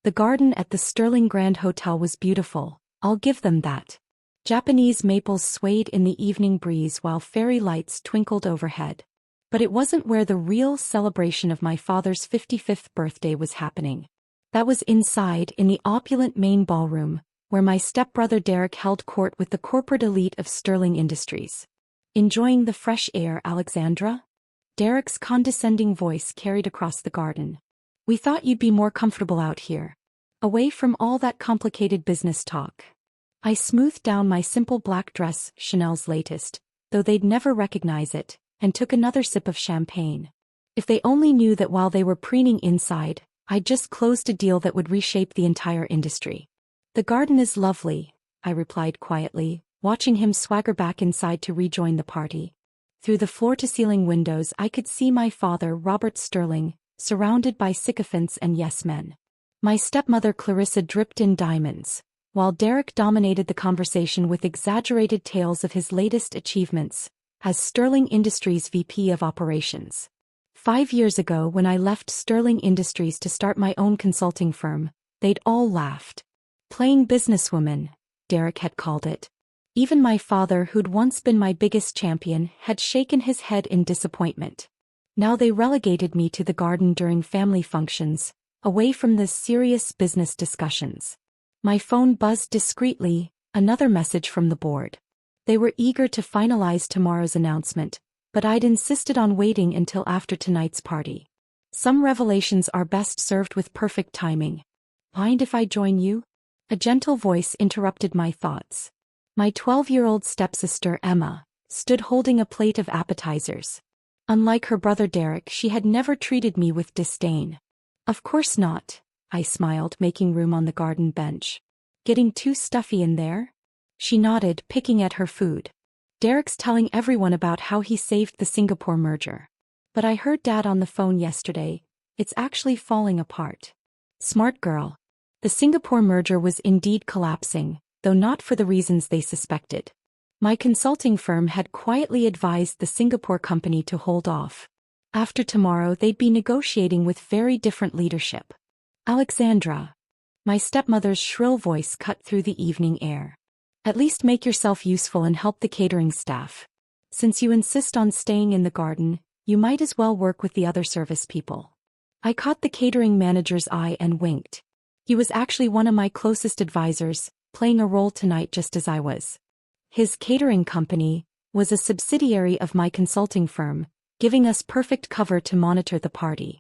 The garden at the Sterling Grand Hotel was beautiful, I'll give them that. Japanese maples swayed in the evening breeze while fairy lights twinkled overhead. But it wasn't where the real celebration of my father's 55th birthday was happening. That was inside in the opulent main ballroom, where my stepbrother Derek held court with the corporate elite of Sterling Industries. Enjoying the fresh air, Alexandra? Derek's condescending voice carried across the garden. We thought you'd be more comfortable out here, away from all that complicated business talk. I smoothed down my simple black dress, Chanel's latest, though they'd never recognize it, and took another sip of champagne. If they only knew that while they were preening inside, I'd just closed a deal that would reshape the entire industry. The garden is lovely, I replied quietly, watching him swagger back inside to rejoin the party. Through the floor-to-ceiling windows I could see my father, Robert Sterling, surrounded by sycophants and yes-men. My stepmother Clarissa dripped in diamonds, while Derek dominated the conversation with exaggerated tales of his latest achievements as Sterling Industries VP of Operations. 5 years ago when I left Sterling Industries to start my own consulting firm, they'd all laughed. Plain businesswoman, Derek had called it. Even my father, who'd once been my biggest champion, had shaken his head in disappointment. Now they relegated me to the garden during family functions, away from the serious business discussions. My phone buzzed discreetly, another message from the board. They were eager to finalize tomorrow's announcement, but I'd insisted on waiting until after tonight's party. Some revelations are best served with perfect timing. Mind if I join you? A gentle voice interrupted my thoughts. My 12-year-old stepsister Emma stood holding a plate of appetizers. Unlike her brother Derek, she had never treated me with disdain. Of course not, I smiled, making room on the garden bench. Getting too stuffy in there? She nodded, picking at her food. Derek's telling everyone about how he saved the Singapore merger. But I heard Dad on the phone yesterday. It's actually falling apart. Smart girl. The Singapore merger was indeed collapsing, though not for the reasons they suspected. My consulting firm had quietly advised the Singapore company to hold off. After tomorrow they'd be negotiating with very different leadership. Alexandra. My stepmother's shrill voice cut through the evening air. At least make yourself useful and help the catering staff. Since you insist on staying in the garden, you might as well work with the other service people. I caught the catering manager's eye and winked. He was actually one of my closest advisors, playing a role tonight just as I was. His catering company was a subsidiary of my consulting firm, giving us perfect cover to monitor the party.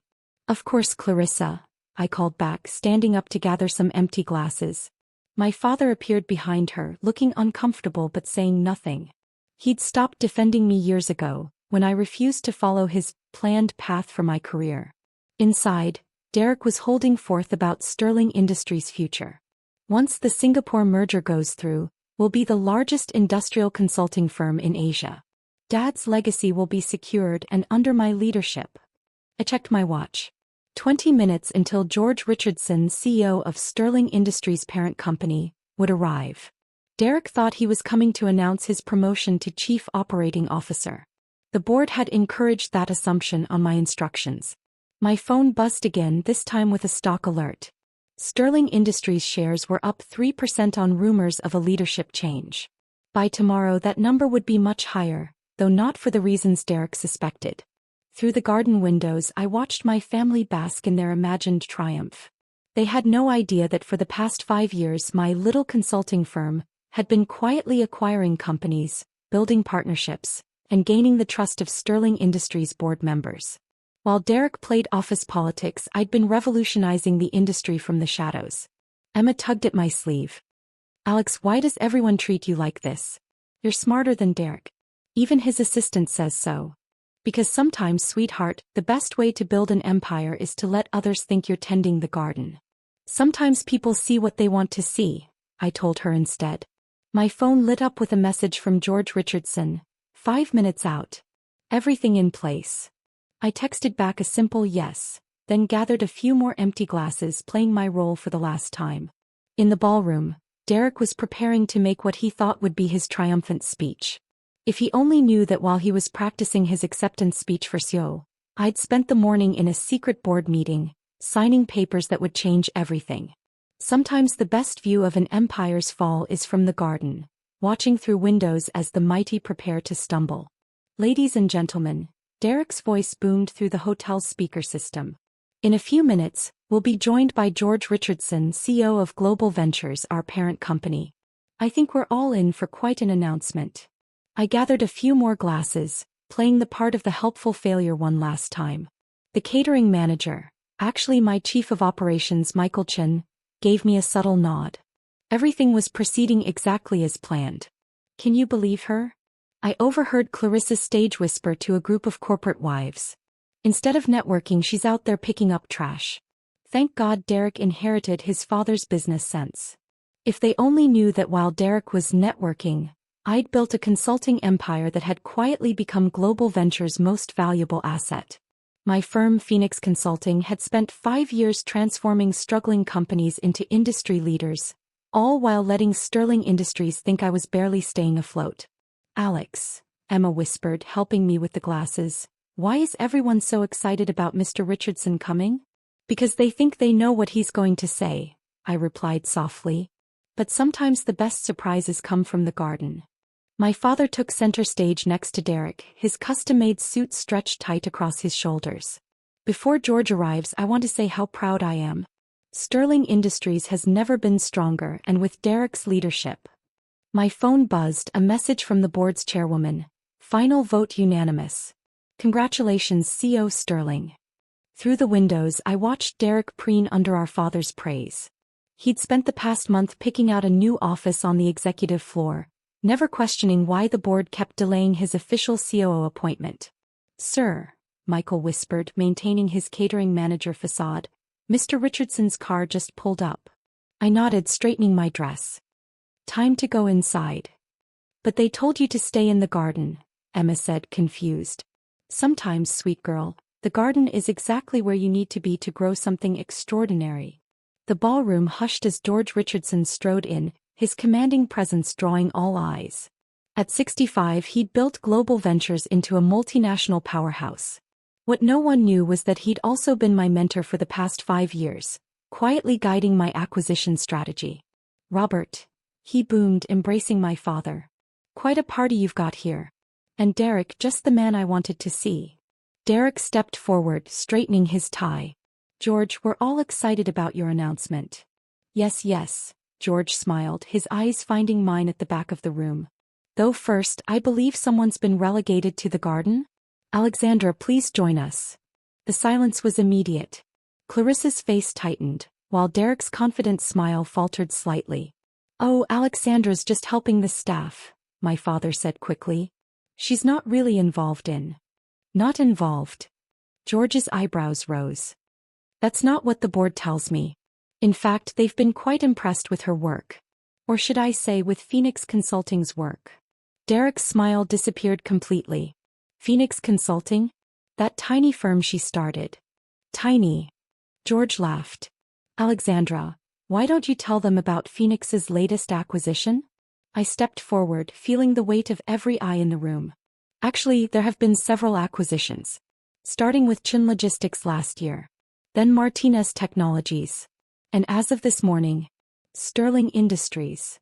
Of course, Clarissa, I called back, standing up to gather some empty glasses. My father appeared behind her, looking uncomfortable but saying nothing. He'd stopped defending me years ago, when I refused to follow his planned path for my career. Inside, Derek was holding forth about Sterling Industries' future. Once the Singapore merger goes through, we'll be the largest industrial consulting firm in Asia. Dad's legacy will be secured and under my leadership. I checked my watch. 20 minutes until George Richardson, CEO of Sterling Industries' parent company, would arrive. Derek thought he was coming to announce his promotion to Chief Operating Officer. The board had encouraged that assumption on my instructions. My phone buzzed again, this time with a stock alert. Sterling Industries shares were up 3% on rumors of a leadership change. By tomorrow that number would be much higher, though not for the reasons Derek suspected. Through the garden windows I watched my family bask in their imagined triumph. They had no idea that for the past 5 years my little consulting firm had been quietly acquiring companies, building partnerships, and gaining the trust of Sterling Industries board members. While Derek played office politics, I'd been revolutionizing the industry from the shadows. Emma tugged at my sleeve. Alex, why does everyone treat you like this? You're smarter than Derek. Even his assistant says so. Because sometimes, sweetheart, the best way to build an empire is to let others think you're tending the garden. Sometimes people see what they want to see, I told her instead. My phone lit up with a message from George Richardson. 5 minutes out. Everything in place. I texted back a simple yes, then gathered a few more empty glasses, playing my role for the last time. In the ballroom, Derek was preparing to make what he thought would be his triumphant speech. If he only knew that while he was practicing his acceptance speech for Seoul, I'd spent the morning in a secret board meeting, signing papers that would change everything. Sometimes the best view of an empire's fall is from the garden, watching through windows as the mighty prepare to stumble. Ladies and gentlemen, Derek's voice boomed through the hotel's speaker system. In a few minutes, we'll be joined by George Richardson, CEO of Global Ventures, our parent company. I think we're all in for quite an announcement. I gathered a few more glasses, playing the part of the helpful failure one last time. The catering manager, actually my chief of operations Michael Chen, gave me a subtle nod. Everything was proceeding exactly as planned. Can you believe her? I overheard Clarissa's stage whisper to a group of corporate wives. Instead of networking, she's out there picking up trash. Thank God Derek inherited his father's business sense. If they only knew that while Derek was networking, I'd built a consulting empire that had quietly become Global Ventures' most valuable asset. My firm, Phoenix Consulting, had spent 5 years transforming struggling companies into industry leaders, all while letting Sterling Industries think I was barely staying afloat. Alex, Emma whispered, helping me with the glasses, why is everyone so excited about Mr. Richardson coming? Because they think they know what he's going to say, I replied softly. But sometimes the best surprises come from the garden. My father took center stage next to Derek, his custom-made suit stretched tight across his shoulders. Before George arrives, I want to say how proud I am. Sterling Industries has never been stronger, and with Derek's leadership. My phone buzzed, a message from the board's chairwoman. Final vote unanimous. Congratulations, CEO Sterling. Through the windows, I watched Derek preen under our father's praise. He'd spent the past month picking out a new office on the executive floor, never questioning why the board kept delaying his official COO appointment. Sir, Michael whispered, maintaining his catering manager facade, Mr. Richardson's car just pulled up. I nodded, straightening my dress. Time to go inside. But they told you to stay in the garden, Emma said, confused. Sometimes, sweet girl, the garden is exactly where you need to be to grow something extraordinary. The ballroom hushed as George Richardson strode in, his commanding presence drawing all eyes. At 65, he'd built Global Ventures into a multinational powerhouse. What no one knew was that he'd also been my mentor for the past 5 years, quietly guiding my acquisition strategy. Robert, he boomed, embracing my father. Quite a party you've got here. And Derek, just the man I wanted to see. Derek stepped forward, straightening his tie. George, we're all excited about your announcement. Yes, yes, George smiled, his eyes finding mine at the back of the room. Though first, I believe someone's been relegated to the garden? Alexandra, please join us. The silence was immediate. Clarissa's face tightened, while Derek's confident smile faltered slightly. Oh, Alexandra's just helping the staff, my father said quickly. She's not really involved in. Not involved. George's eyebrows rose. That's not what the board tells me. In fact, they've been quite impressed with her work. Or should I say with Phoenix Consulting's work. Derek's smile disappeared completely. Phoenix Consulting? That tiny firm she started. Tiny. George laughed. Alexandra, why don't you tell them about Phoenix's latest acquisition? I stepped forward, feeling the weight of every eye in the room. Actually, there have been several acquisitions. Starting with Chin Logistics last year. Then Martinez Technologies. And as of this morning, Sterling Industries.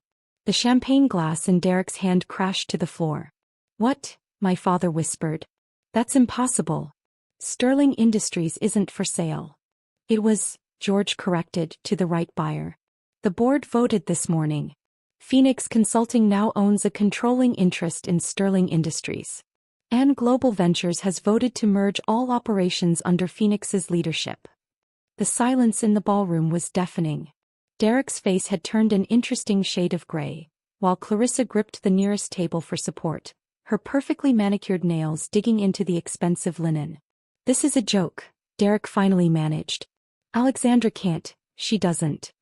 The champagne glass in Derek's hand crashed to the floor. What? My father whispered. That's impossible. Sterling Industries isn't for sale. It was, George corrected, to the right buyer. The board voted this morning. Phoenix Consulting now owns a controlling interest in Sterling Industries. And Global Ventures has voted to merge all operations under Phoenix's leadership. The silence in the ballroom was deafening. Derek's face had turned an interesting shade of gray, while Clarissa gripped the nearest table for support, her perfectly manicured nails digging into the expensive linen. This is a joke, Derek finally managed. Alexandra can't, she doesn't.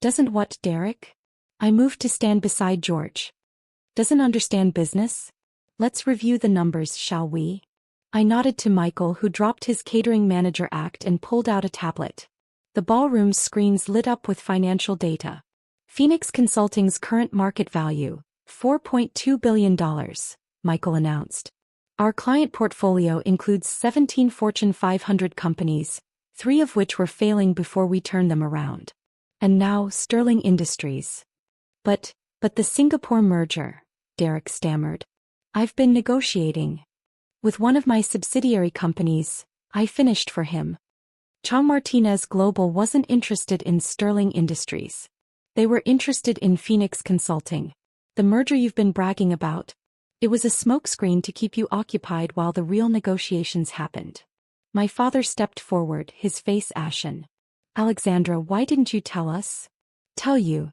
Doesn't what, Derek? I moved to stand beside George. Doesn't understand business? Let's review the numbers, shall we? I nodded to Michael, who dropped his catering manager act and pulled out a tablet. The ballroom's screens lit up with financial data. Phoenix Consulting's current market value, $4.2 billion, Michael announced. Our client portfolio includes 17 Fortune 500 companies, 3 of which were failing before we turned them around. And now, Sterling Industries. But the Singapore merger, Derek stammered. I've been negotiating. With one of my subsidiary companies, I finished for him. Chang Martinez Global wasn't interested in Sterling Industries. They were interested in Phoenix Consulting. The merger you've been bragging about. It was a smokescreen to keep you occupied while the real negotiations happened. My father stepped forward, his face ashen. Alexandra, why didn't you tell us? Tell you.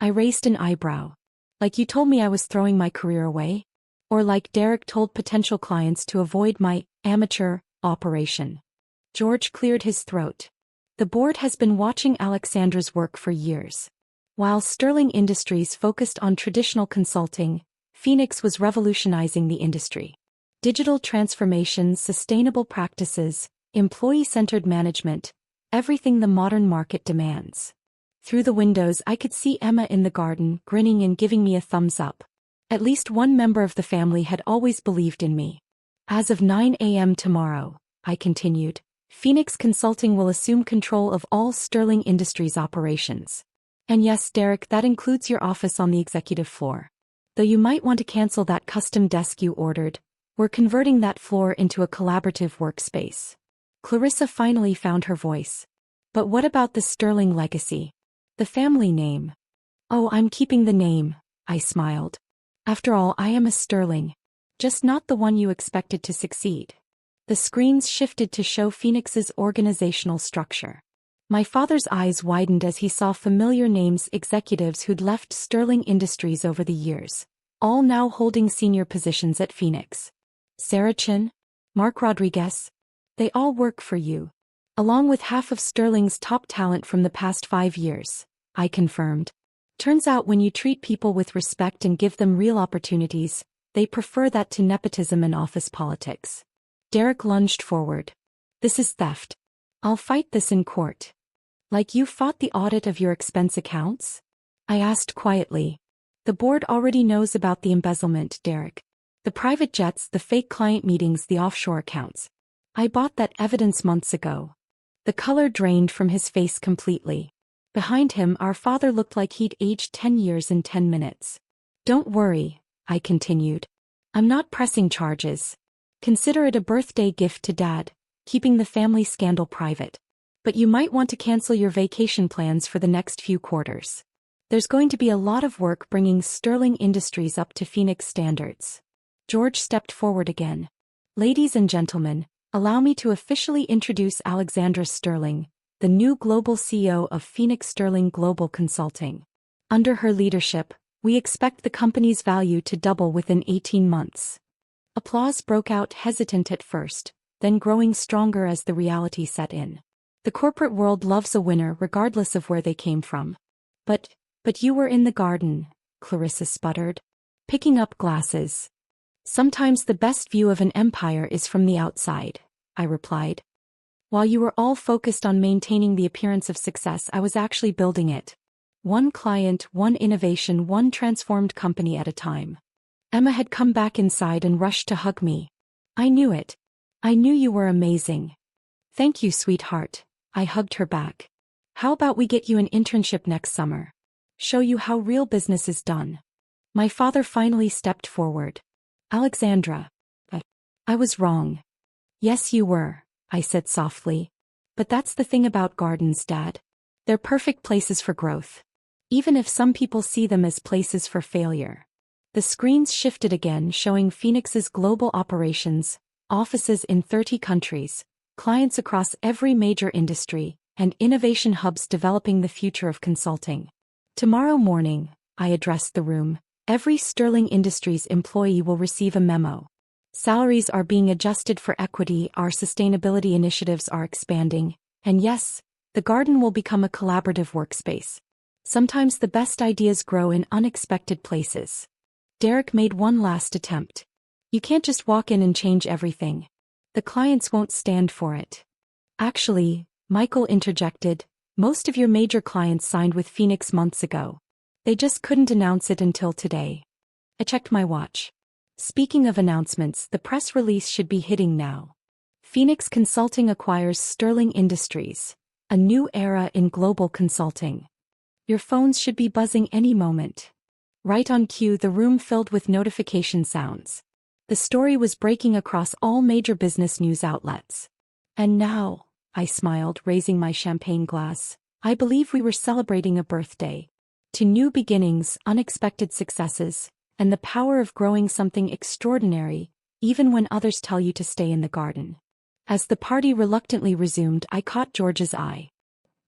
I raised an eyebrow. Like you told me I was throwing my career away? Or like Derek told potential clients to avoid my amateur operation? George cleared his throat. The board has been watching Alexandra's work for years. While Sterling Industries focused on traditional consulting, Phoenix was revolutionizing the industry. Digital transformations, sustainable practices, employee-centered management, everything the modern market demands. Through the windows I could see Emma in the garden, grinning and giving me a thumbs up. At least one member of the family had always believed in me. As of 9 a.m. tomorrow, I continued, Phoenix Consulting will assume control of all Sterling Industries operations. And yes, Derek, that includes your office on the executive floor. Though you might want to cancel that custom desk you ordered, we're converting that floor into a collaborative workspace. Clarissa finally found her voice. But what about the Sterling legacy? The family name. Oh, I'm keeping the name, I smiled. After all, I am a Sterling. Just not the one you expected to succeed. The screens shifted to show Phoenix's organizational structure. My father's eyes widened as he saw familiar names, executives who'd left Sterling Industries over the years, all now holding senior positions at Phoenix. Sarah Chin, Mark Rodriguez, they all work for you. Along with half of Sterling's top talent from the past 5 years, I confirmed. Turns out when you treat people with respect and give them real opportunities, they prefer that to nepotism and office politics. Derek lunged forward. This is theft. I'll fight this in court. Like you fought the audit of your expense accounts? I asked quietly. The board already knows about the embezzlement, Derek. The private jets, the fake client meetings, the offshore accounts. I bought that evidence months ago. The color drained from his face completely. Behind him, our father looked like he'd aged 10 years in 10 minutes. Don't worry, I continued. I'm not pressing charges. Consider it a birthday gift to Dad, keeping the family scandal private. But you might want to cancel your vacation plans for the next few quarters. There's going to be a lot of work bringing Sterling Industries up to Phoenix standards. George stepped forward again. Ladies and gentlemen, allow me to officially introduce Alexandra Sterling, the new global CEO of Phoenix Sterling Global Consulting. Under her leadership, we expect the company's value to double within 18 months. Applause broke out, hesitant at first, then growing stronger as the reality set in. The corporate world loves a winner regardless of where they came from. But you were in the garden, Clarissa sputtered. Picking up glasses. Sometimes the best view of an empire is from the outside, I replied. While you were all focused on maintaining the appearance of success, I was actually building it. One client, one innovation, one transformed company at a time. Emma had come back inside and rushed to hug me. I knew it. I knew you were amazing. Thank you, sweetheart, I hugged her back. How about we get you an internship next summer? Show you how real business is done. My father finally stepped forward. Alexandra. I was wrong. Yes, you were, I said softly. But that's the thing about gardens, Dad. They're perfect places for growth. Even if some people see them as places for failure. The screens shifted again, showing Phoenix's global operations, offices in 30 countries, clients across every major industry, and innovation hubs developing the future of consulting. Tomorrow morning, I addressed the room, every Sterling Industries employee will receive a memo. Salaries are being adjusted for equity, our sustainability initiatives are expanding, and yes, the garden will become a collaborative workspace. Sometimes the best ideas grow in unexpected places. Derek made one last attempt. You can't just walk in and change everything. The clients won't stand for it. Actually, Michael interjected, most of your major clients signed with Phoenix months ago. They just couldn't announce it until today. I checked my watch. Speaking of announcements, the press release should be hitting now. Phoenix Consulting acquires Sterling Industries. A new era in global consulting. Your phones should be buzzing any moment. Right on cue, the room filled with notification sounds. The story was breaking across all major business news outlets. And now, I smiled, raising my champagne glass, I believe we were celebrating a birthday. To new beginnings, unexpected successes, and the power of growing something extraordinary, even when others tell you to stay in the garden. As the party reluctantly resumed, I caught George's eye.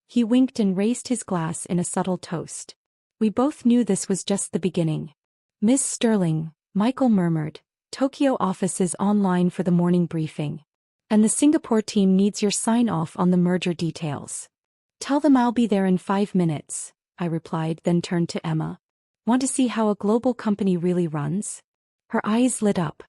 He winked and raised his glass in a subtle toast. We both knew this was just the beginning. Miss Sterling, Michael murmured, Tokyo office is online for the morning briefing. And the Singapore team needs your sign-off on the merger details. Tell them I'll be there in 5 minutes, I replied, then turned to Emma. Want to see how a global company really runs? Her eyes lit up.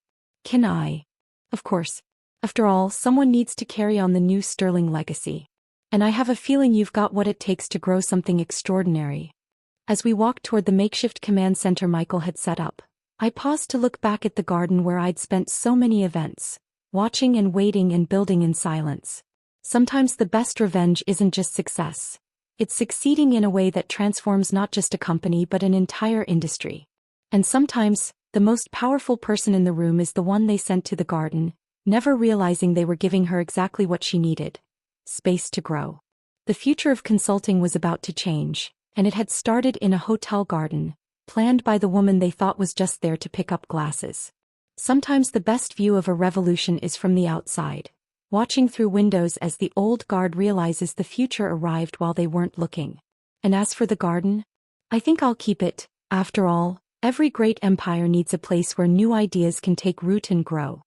Can I? Of course. After all, someone needs to carry on the new Sterling legacy. And I have a feeling you've got what it takes to grow something extraordinary. As we walked toward the makeshift command center Michael had set up, I paused to look back at the garden where I'd spent so many events, watching and waiting and building in silence. Sometimes the best revenge isn't just success. It's succeeding in a way that transforms not just a company but an entire industry. And sometimes, the most powerful person in the room is the one they sent to the garden, never realizing they were giving her exactly what she needed: space to grow. The future of consulting was about to change, and it had started in a hotel garden, planned by the woman they thought was just there to pick up glasses. Sometimes the best view of a revolution is from the outside, watching through windows as the old guard realizes the future arrived while they weren't looking. And as for the garden, I think I'll keep it. After all, every great empire needs a place where new ideas can take root and grow.